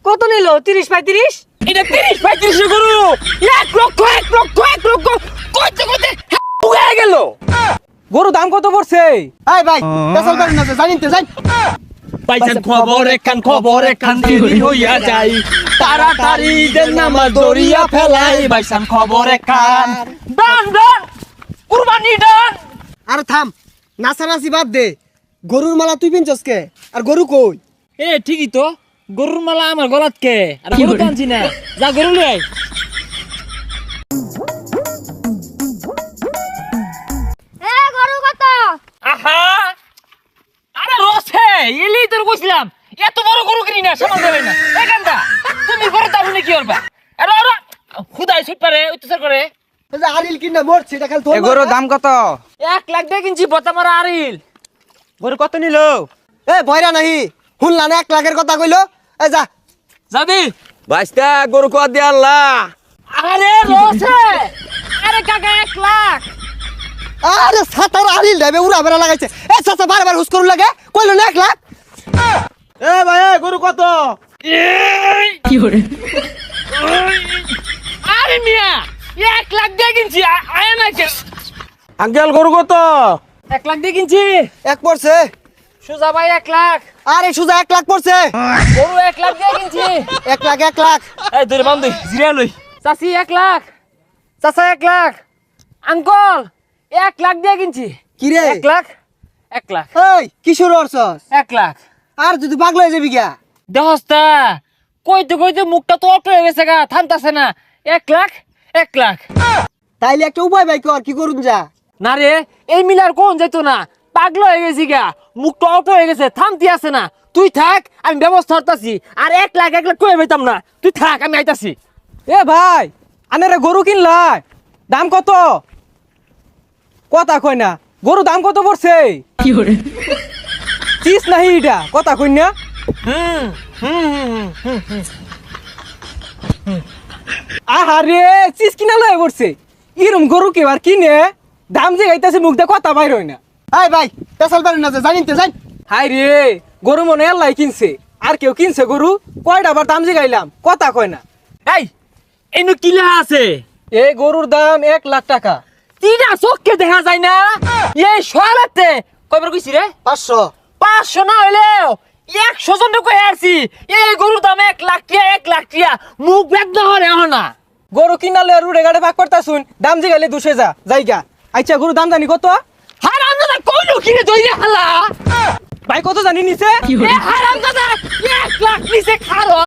কত নিল 30-35? এটা 30-35 গরু 1 লক্ষ কইতে হয়ে গেল। গরু দাম কত পড়ছে? এই ভাই পেছাল পারেন না যে, জানিতে যাই। পাইছেন খবর একখান দেরি হইয়া যাই, তাড়াতাড়ি দেন নামাজ দরিয়া ফেলাই। পাইছেন খবর একখান, ডান কুরবানি ডান। আর থাম, নাচানাচি বাদ দে। গরুর মালা তুই পিনছস কে? আর গরু কই? এ ঠিকই তো, গরুর মালা আমার গলাত কে? আর গরু টানছি না, যা গরু লই। এ গরু কত? আহা আরে রসে এলি তোর কইছিলাম এত বড় গরু কিনি না, সামাল দেবে না। এই গান্দা তুমি গরু দাবুনি কি করবা? আরে আরে খুদাই ছুট পারে অত্যাচার করে। এই যে আরিল কিনা মরছে, এটা খালি এ গরুর দাম কত? 1 লাখ দিয়ে কিনছি বতা মারা আরিল। গরু কত নিল? এ বয়রা নাহি, শুনলা না 1 লাখের কথা কইলো? এই যা যাবি বাইস্তা গরু কত দিয়ে আল্লাহ? আরে রসে আরে কাকা 1 লাখ। আরে সাতার আরিল যাবে উড়া বেড়া লাগাইছে। এ চাচা বারবার হুস করু লাগে, কইলো না 1 লাখ। এ ভাই গরু কত? কি করে আরে মিয়া 1 লাখ দিয়ে কিনছি আয় না কে? আঙ্কেল গরু কত? 1 লাখ দিয়ে কিনছি। এক পড়ছে। সুজা ভাই 1 লাখ। আরে সুজা 1 লাখ পড়ছে। গরু 1 লাখ দিয়ে কিনছি। 1 লাখ 1 লাখ। এই ধরে বান্ধি জিরা লই। চাচি 1 লাখ, চাচা 1 লাখ, আঙ্কল 1 লাখ দিয়ে কিনছি। কি রে? 1 লাখ 1 লাখ এই কিশোর অরছস? 1 লাখ। আর যদি পাগল হয়ে যাবি গা? দেহস্তা কইতে মুখটা তো অটো হয়ে গেছে গা, থামতাছে না। 1 লাখ 1 লাখ। তাইলে একটা উপায় ভাই কর, কি করুন যা? না রে এই মিলার কোন যাইতো না, পাগল হয়ে গেছি গা, মুখটা অটো হয়ে গেছে, থামতি আছে না। তুই থাক আমি ব্যবস্থা করতাছি। আর 1 লাখ কই পাইতাম না, তুই থাক আমি আইতাছি। এ ভাই আনেরে গরু কিনলাই, দাম কত? কথা কই না, গরু দাম কত পড়ছে? কি করে চিস নাহি এটা, কথা কই না। আহারে চিস কিনা লয়ে পড়ছে। ইরম গরু কে আর কিনে দাম যে গাইতাছে মুখ দিয়ে কথা বাইর হয় না। এই ভাই পেছাল পারেন না যে, জানিতে যাই। হাই রে গরু মনে আল্লাহ কিনছে, আর কেউ কিনছে গরু? কয়টা আবার দাম যে গাইলাম, কথা কয় না। এই এনু কিলা আছে? এই গরুর দাম 1 লাখ টাকা। তিনা চোখকে দেখা যায় না। এই সোয়ালাতে কয়বার কইছি রে? 500। 500 না হইলেও 100 জন কই আসছি। এই গরুর দাম 1 লাখ টিয়া, 1 লাখ টিয়া। মুখ বেদ হরে না। গরু কিনালে রুড়ে গাড়ে ভাগ করতা শুন, দাম যে গাইলে 200 যা জায়গা। আচ্ছা গরু দাম জানি কত? হারামজাদা কইলো কি রে দইরে হালা? ভাই কত জানি নিছে? এ হারামজাদা 1 লাখ নিছে খারো।